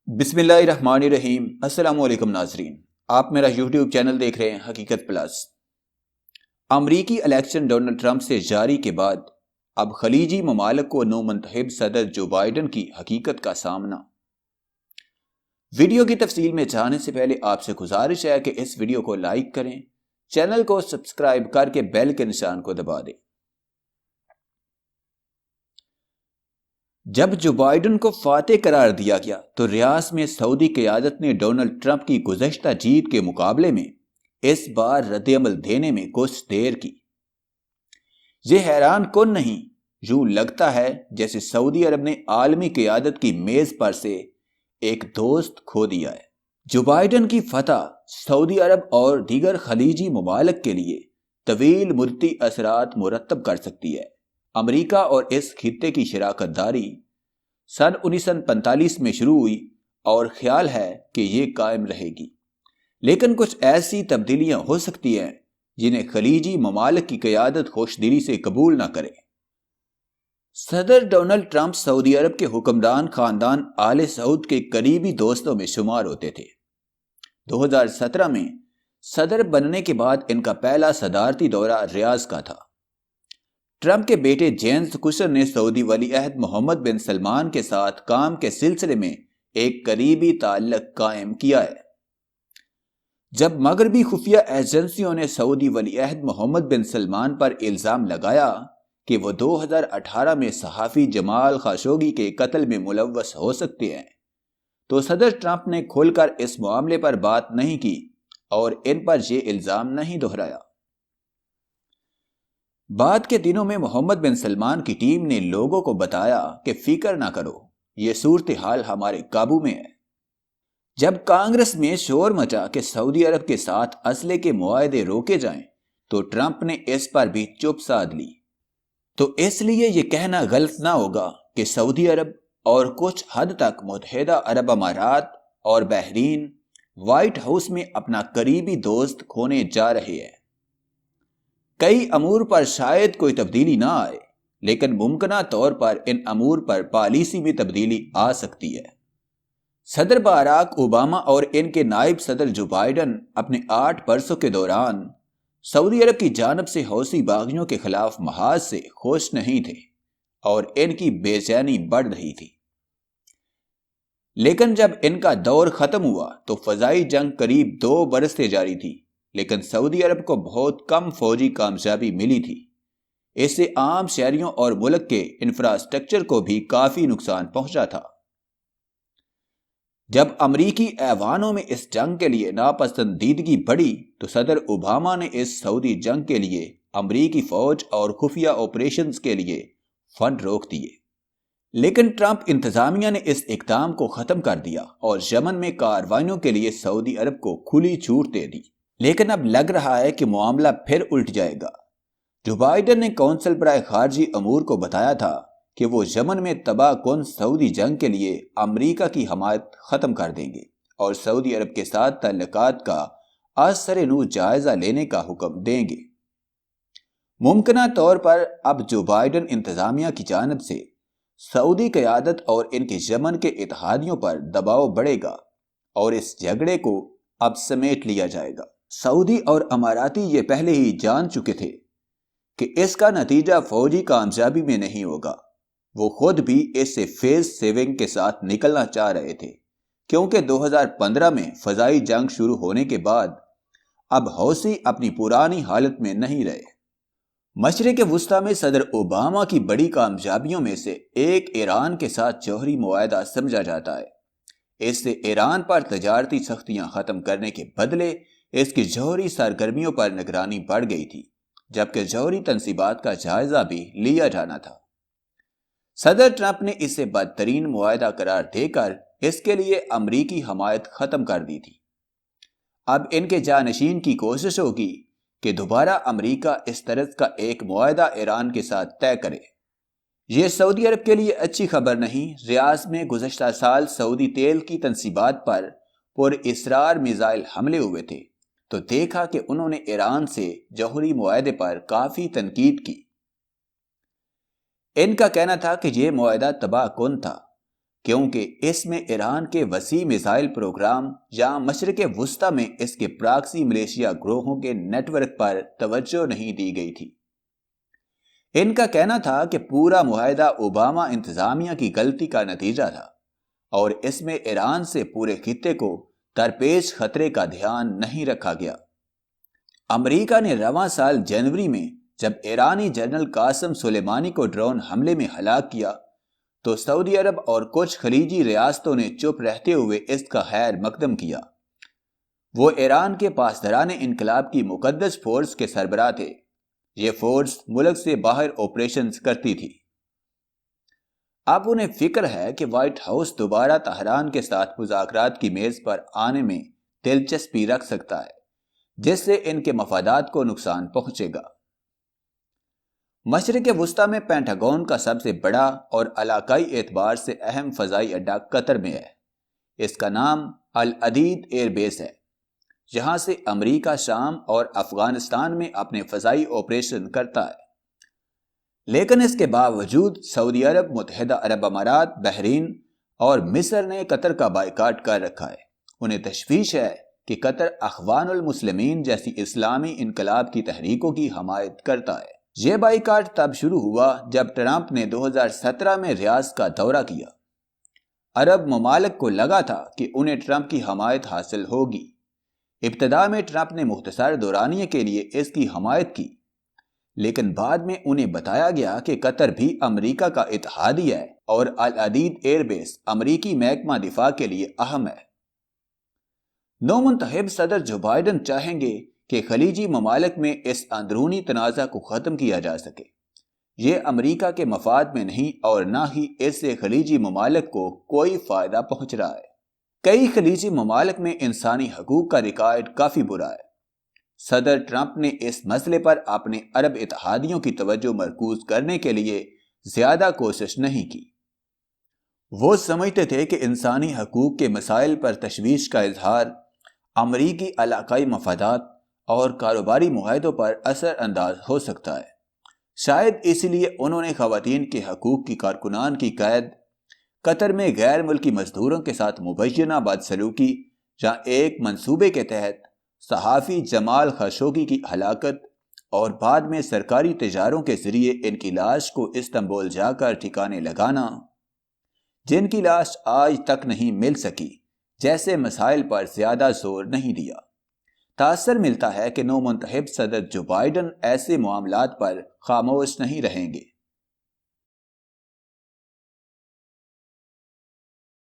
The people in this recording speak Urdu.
بسم اللہ الرحمن الرحیم۔ السلام علیکم ناظرین، آپ میرا یوٹیوب چینل دیکھ رہے ہیں حقیقت پلس۔ امریکی الیکشن ڈونلڈ ٹرمپ سے جاری کے بعد اب خلیجی ممالک کو نومنتخب صدر جو بائیڈن کی حقیقت کا سامنا۔ ویڈیو کی تفصیل میں جانے سے پہلے آپ سے گزارش ہے کہ اس ویڈیو کو لائک کریں، چینل کو سبسکرائب کر کے بیل کے نشان کو دبا دیں۔ جب جو بائیڈن کو فاتح قرار دیا گیا تو ریاض میں سعودی قیادت نے ڈونلڈ ٹرمپ کی گزشتہ جیت کے مقابلے میں اس بار رد عمل دینے میں کچھ دیر کی۔ یہ حیران کن نہیں، یوں لگتا ہے جیسے سعودی عرب نے عالمی قیادت کی میز پر سے ایک دوست کھو دیا ہے۔ جو بائیڈن کی فتح سعودی عرب اور دیگر خلیجی ممالک کے لیے طویل مدتی اثرات مرتب کر سکتی ہے۔ امریکہ اور اس خطے کی شراکت داری سن 1945 میں شروع ہوئی اور خیال ہے کہ یہ قائم رہے گی، لیکن کچھ ایسی تبدیلیاں ہو سکتی ہیں جنہیں خلیجی ممالک کی قیادت خوش دلی سے قبول نہ کرے۔ صدر ڈونلڈ ٹرمپ سعودی عرب کے حکمران خاندان آل سعود کے قریبی دوستوں میں شمار ہوتے تھے۔ 2017 میں صدر بننے کے بعد ان کا پہلا صدارتی دورہ ریاض کا تھا۔ ٹرمپ کے بیٹے جیمز کشر نے سعودی ولی عہد محمد بن سلمان کے ساتھ کام کے سلسلے میں ایک قریبی تعلق قائم کیا ہے۔ جب مغربی خفیہ ایجنسیوں نے سعودی ولی عہد محمد بن سلمان پر الزام لگایا کہ وہ 2018 میں صحافی جمال خاشقجی کے قتل میں ملوث ہو سکتے ہیں، تو صدر ٹرمپ نے کھل کر اس معاملے پر بات نہیں کی اور ان پر یہ الزام نہیں دہرایا۔ بعد کے دنوں میں محمد بن سلمان کی ٹیم نے لوگوں کو بتایا کہ فکر نہ کرو، یہ صورتحال ہمارے قابو میں ہے۔ جب کانگریس میں شور مچا کہ سعودی عرب کے ساتھ اسلحے کے معاہدے روکے جائیں تو ٹرمپ نے اس پر بھی چپ سادھ لی۔ تو اس لیے یہ کہنا غلط نہ ہوگا کہ سعودی عرب اور کچھ حد تک متحدہ عرب امارات اور بحرین وائٹ ہاؤس میں اپنا قریبی دوست کھونے جا رہے ہیں۔ کئی امور پر شاید کوئی تبدیلی نہ آئے، لیکن ممکنہ طور پر ان امور پر پالیسی میں تبدیلی آ سکتی ہے۔ صدر باراک اوباما اور ان کے نائب صدر جو بائیڈن اپنے 8 برسوں کے دوران سعودی عرب کی جانب سے حوثی باغیوں کے خلاف محاذ سے خوش نہیں تھے اور ان کی بے چینی بڑھ رہی تھی۔ لیکن جب ان کا دور ختم ہوا تو فضائی جنگ قریب 2 برس سے جاری تھی، لیکن سعودی عرب کو بہت کم فوجی کامیابی ملی تھی۔ اس سے عام شہریوں اور ملک کے انفراسٹرکچر کو بھی کافی نقصان پہنچا تھا۔ جب امریکی ایوانوں میں اس جنگ کے لیے ناپسندیدگی بڑھی تو صدر اوباما نے اس سعودی جنگ کے لیے امریکی فوج اور خفیہ آپریشنز کے لیے فنڈ روک دیے، لیکن ٹرمپ انتظامیہ نے اس اقدام کو ختم کر دیا اور یمن میں کارروائیوں کے لیے سعودی عرب کو کھلی چھوٹ دے دی۔ لیکن اب لگ رہا ہے کہ معاملہ پھر الٹ جائے گا۔ جو بائیڈن نے کونسل برائے خارجی امور کو بتایا تھا کہ وہ یمن میں تباہ کن سعودی جنگ کے لیے امریکہ کی حمایت ختم کر دیں گے اور سعودی عرب کے ساتھ تعلقات کا از سر نو جائزہ لینے کا حکم دیں گے۔ ممکنہ طور پر اب جو بائیڈن انتظامیہ کی جانب سے سعودی قیادت اور ان کے یمن کے اتحادیوں پر دباؤ بڑھے گا اور اس جھگڑے کو اب سمیٹ لیا جائے گا۔ سعودی اور اماراتی یہ پہلے ہی جان چکے تھے کہ اس کا نتیجہ فوجی کامیابی میں نہیں ہوگا۔ وہ خود بھی اس سے فیس سیونگ کے ساتھ نکلنا چاہ رہے تھے، کیونکہ 2015 میں فضائی جنگ شروع ہونے کے بعد اب حوثی اپنی پرانی حالت میں نہیں رہے۔ مشرق وسطیٰ میں صدر اوباما کی بڑی کامیابیوں میں سے ایک ایران کے ساتھ جوہری معاہدہ سمجھا جاتا ہے۔ اس سے ایران پر تجارتی سختیاں ختم کرنے کے بدلے اس کی جوہری سرگرمیوں پر نگرانی بڑھ گئی تھی، جبکہ جوہری تنصیبات کا جائزہ بھی لیا جانا تھا۔ صدر ٹرمپ نے اسے بدترین معاہدہ قرار دے کر اس کے لیے امریکی حمایت ختم کر دی تھی۔ اب ان کے جانشین کی کوشش ہوگی کہ دوبارہ امریکہ اس طرز کا ایک معاہدہ ایران کے ساتھ طے کرے۔ یہ سعودی عرب کے لیے اچھی خبر نہیں۔ ریاض میں گزشتہ سال سعودی تیل کی تنصیبات پر پر اصرار میزائل حملے ہوئے تھے تو دیکھا کہ انہوں نے ایران سے جوہری معاہدے پر کافی تنقید کی۔ ان کا کہنا تھا کہ یہ معاہدہ تباہ کن تھا۔ کیونکہ اس میں ایران کے وسیع میزائل پروگرام یا مشرق وسطی میں اس کے پراکسی ملیشیا گروہوں کے نیٹ ورک پر توجہ نہیں دی گئی تھی۔ ان کا کہنا تھا کہ پورا معاہدہ اوباما انتظامیہ کی غلطی کا نتیجہ تھا اور اس میں ایران سے پورے خطے کو درپیش خطرے کا دھیان نہیں رکھا گیا۔ امریکہ نے رواں سال جنوری میں جب ایرانی جنرل قاسم سلیمانی کو ڈرون حملے میں ہلاک کیا تو سعودی عرب اور کچھ خلیجی ریاستوں نے چپ رہتے ہوئے اس کا خیر مقدم کیا۔ وہ ایران کے پاسداران انقلاب کی مقدس فورس کے سربراہ تھے۔ یہ فورس ملک سے باہر آپریشنز کرتی تھی۔ اب انہیں فکر ہے کہ وائٹ ہاؤس دوبارہ طہران کے ساتھ مذاکرات کی میز پر آنے میں دلچسپی رکھ سکتا ہے، جس سے ان کے مفادات کو نقصان پہنچے گا۔ مشرق وسطی میں پینٹاگون کا سب سے بڑا اور علاقائی اعتبار سے اہم فضائی اڈہ قطر میں ہے۔ اس کا نام العدید ایئر بیس ہے، جہاں سے امریکہ شام اور افغانستان میں اپنے فضائی آپریشن کرتا ہے۔ لیکن اس کے باوجود سعودی عرب، متحدہ عرب امارات، بحرین اور مصر نے قطر کا بائیکاٹ کر رکھا ہے۔ انہیں تشویش ہے کہ قطر اخوان المسلمین جیسی اسلامی انقلاب کی تحریکوں کی حمایت کرتا ہے۔ یہ بائیکاٹ تب شروع ہوا جب ٹرمپ نے 2017 میں ریاض کا دورہ کیا۔ عرب ممالک کو لگا تھا کہ انہیں ٹرمپ کی حمایت حاصل ہوگی۔ ابتدا میں ٹرمپ نے مختصر دورانیے کے لیے اس کی حمایت کی، لیکن بعد میں انہیں بتایا گیا کہ قطر بھی امریکہ کا اتحادی ہے اور العدید ایئر بیس امریکی محکمہ دفاع کے لیے اہم ہے۔ نو منتخب صدر جو بائیڈن چاہیں گے کہ خلیجی ممالک میں اس اندرونی تنازع کو ختم کیا جا سکے۔ یہ امریکہ کے مفاد میں نہیں اور نہ ہی اس سے خلیجی ممالک کو کوئی فائدہ پہنچ رہا ہے۔ کئی خلیجی ممالک میں انسانی حقوق کا ریکارڈ کافی برا ہے۔ صدر ٹرمپ نے اس مسئلے پر اپنے عرب اتحادیوں کی توجہ مرکوز کرنے کے لیے زیادہ کوشش نہیں کی۔ وہ سمجھتے تھے کہ انسانی حقوق کے مسائل پر تشویش کا اظہار امریکی علاقائی مفادات اور کاروباری معاہدوں پر اثر انداز ہو سکتا ہے۔ شاید اس لیے انہوں نے خواتین کے حقوق کی کارکنان کی قید، قطر میں غیر ملکی مزدوروں کے ساتھ مبینہ بدسلوکی یا ایک منصوبے کے تحت صحافی جمال خاشقجی کی ہلاکت اور بعد میں سرکاری تجاروں کے ذریعے ان کی لاش کو استنبول جا کر ٹھکانے لگانا، جن کی لاش آج تک نہیں مل سکی، جیسے مسائل پر زیادہ زور نہیں دیا۔ تاثر ملتا ہے کہ نو منتخب صدر جو بائیڈن ایسے معاملات پر خاموش نہیں رہیں گے۔